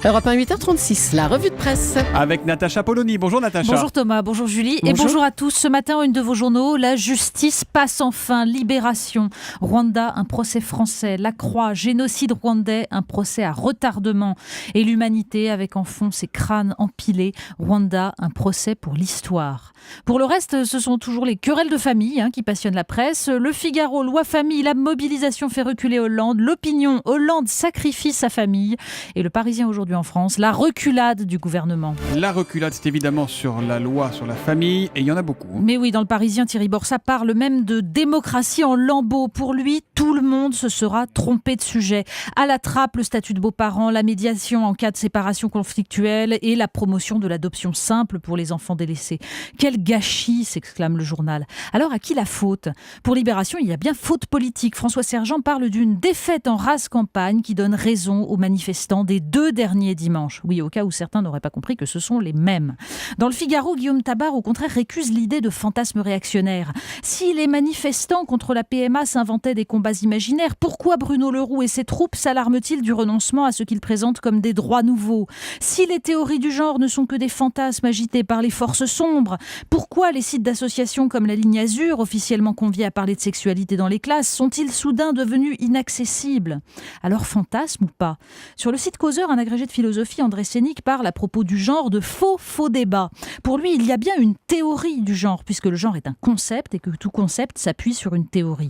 Europe 1, 8h36, la revue de presse. Avec Natacha Polony. Bonjour Natacha. Bonjour Thomas, bonjour Julie et Bonjour. bonjour à tous. Ce matin, une de vos journaux, la justice passe enfin. Libération. Rwanda, un procès français. La Croix, génocide rwandais, un procès à retardement. Et l'Humanité, avec en fond ses crânes empilés. Rwanda, un procès pour l'histoire. Pour le reste, ce sont toujours les querelles de famille qui passionnent la presse. Le Figaro, loi famille, la mobilisation fait reculer Hollande. L'Opinion, Hollande sacrifie sa famille. Et le Parisien aujourd'hui en France, la reculade du gouvernement. La reculade, c'est évidemment sur la loi sur la famille, et il y en a beaucoup. Mais oui, dans le Parisien, Thierry Borsat parle même de démocratie en lambeaux. Pour lui, tout le monde se sera trompé de sujet. À la trappe, le statut de beaux-parents, la médiation en cas de séparation conflictuelle et la promotion de l'adoption simple pour les enfants délaissés. Quel gâchis, s'exclame le journal. Alors, à qui la faute ? Pour Libération, il y a bien faute politique. François Sergent parle d'une défaite en rase campagne qui donne raison aux manifestants des 2 derniers dimanche. Oui, au cas où certains n'auraient pas compris que ce sont les mêmes. Dans le Figaro, Guillaume Tabar, au contraire, récuse l'idée de fantasme réactionnaire. Si les manifestants contre la PMA s'inventaient des combats imaginaires, pourquoi Bruno Le Roux et ses troupes s'alarment-ils du renoncement à ce qu'ils présentent comme des droits nouveaux ? Si les théories du genre ne sont que des fantasmes agités par les forces sombres, pourquoi les sites d'associations comme la Ligne Azur, officiellement conviés à parler de sexualité dans les classes, sont-ils soudain devenus inaccessibles ? Alors fantasme ou pas ? Sur le site Causeur, un agrégé de philosophie, André Sénic, parle à propos du genre de faux débat. Pour lui, il y a bien une théorie du genre, puisque le genre est un concept et que tout concept s'appuie sur une théorie.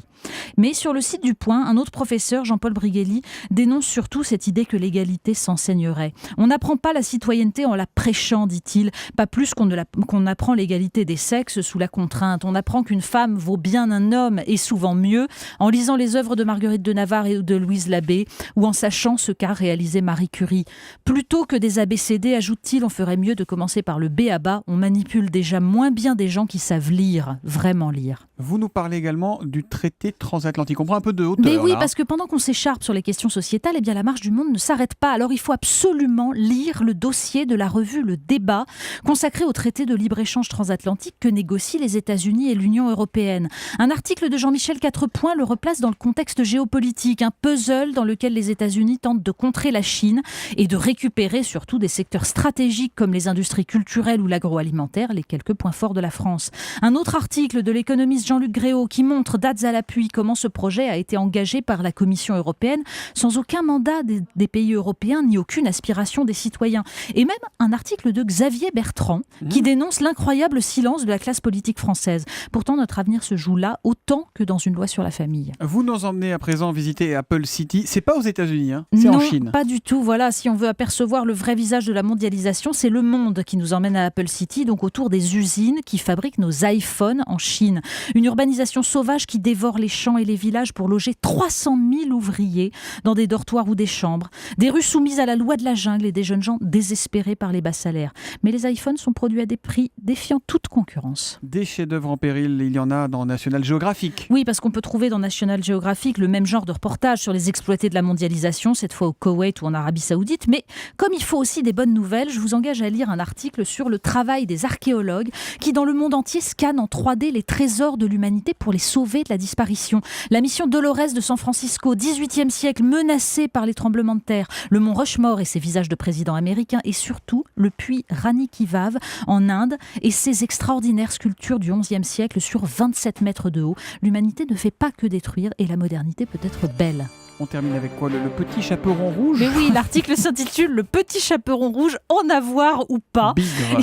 Mais sur le site du Point, un autre professeur, Jean-Paul Brigelli, dénonce surtout cette idée que l'égalité s'enseignerait. On n'apprend pas la citoyenneté en la prêchant, dit-il, pas plus qu'on apprend l'égalité des sexes sous la contrainte. On apprend qu'une femme vaut bien un homme et souvent mieux en lisant les œuvres de Marguerite de Navarre et de Louise Labbé ou en sachant ce qu'a réalisé Marie Curie. Plutôt que des ABCD, ajoute-t-il, on ferait mieux de commencer par le B à bas. On manipule déjà moins bien des gens qui savent lire, vraiment lire. Vous nous parlez également du traité transatlantique. On prend un peu de hauteur. Mais oui, là. parce que pendant qu'on s'écharpe sur les questions sociétales, eh bien la marche du monde ne s'arrête pas. Alors il faut absolument lire le dossier de la revue Le Débat, consacré au traité de libre-échange transatlantique que négocient les États-Unis et l'Union européenne. Un article de Jean-Michel Quatrepoint le replace dans le contexte géopolitique, un puzzle dans lequel les États-Unis tentent de contrer la Chine et de récupérer surtout des secteurs stratégiques comme les industries culturelles ou l'agroalimentaire, les quelques points forts de la France. Un autre article de l'économiste Jean-Luc Gréau qui montre, dates à l'appui, comment ce projet a été engagé par la Commission européenne sans aucun mandat des pays européens ni aucune aspiration des citoyens. Et même un article de Xavier Bertrand qui dénonce l'incroyable silence de la classe politique française. Pourtant, notre avenir se joue là autant que dans une loi sur la famille. Vous nous emmenez à présent visiter Apple City. C'est pas aux États-Unis, c'est en Chine. Non, pas du tout. Voilà, si on veut apercevoir le vrai visage de la mondialisation, c'est Le Monde qui nous emmène à Apple City, donc autour des usines qui fabriquent nos iPhones en Chine. Une urbanisation sauvage qui dévore les champs et les villages pour loger 300 000 ouvriers dans des dortoirs ou des chambres. Des rues soumises à la loi de la jungle et des jeunes gens désespérés par les bas salaires. Mais les iPhones sont produits à des prix défiant toute concurrence. Des chefs-d'œuvre en péril, il y en a dans National Geographic. Oui, parce qu'on peut trouver dans National Geographic le même genre de reportage sur les exploités de la mondialisation, cette fois au Koweït ou en Arabie Saoudite. Mais comme il faut aussi des bonnes nouvelles, je vous engage à lire un article sur le travail des archéologues qui, dans le monde entier, scannent en 3D les trésors de l'humanité pour les sauver de la disparition. La mission Dolores de San Francisco, 18e siècle, menacée par les tremblements de terre, le mont Rushmore et ses visages de présidents américains, et surtout le puits Rani Ki Vav en Inde et ses extraordinaires sculptures du 11e siècle sur 27 mètres de haut. L'humanité ne fait pas que détruire et la modernité peut être belle. On termine avec quoi ? Le petit chaperon rouge ? Mais oui, l'article s'intitule « Le petit chaperon rouge, en avoir ou pas ».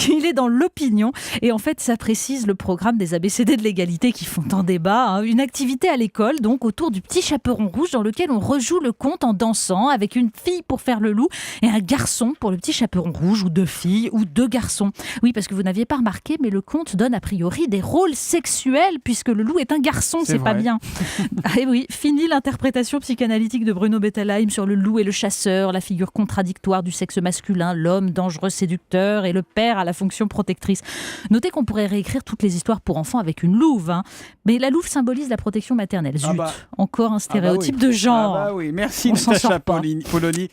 Il est dans l'Opinion et en fait ça précise le programme des ABCD de l'égalité qui font tant débat. Une activité à l'école donc autour du petit chaperon rouge dans lequel on rejoue le conte en dansant avec une fille pour faire le loup et un garçon pour le petit chaperon rouge, ou 2 filles ou 2 garçons. Oui, parce que vous n'aviez pas remarqué, mais le conte donne a priori des rôles sexuels puisque le loup est un garçon, c'est pas bien. Et oui, fini l'interprétation psychanalytique de Bruno Bettelheim sur le loup et le chasseur, la figure contradictoire du sexe masculin, l'homme dangereux séducteur et le père à la fonction protectrice. Notez qu'on pourrait réécrire toutes les histoires pour enfants avec une louve, mais la louve symbolise la protection maternelle. Zut, encore un stéréotype de genre. Oui. Merci Natacha Polony.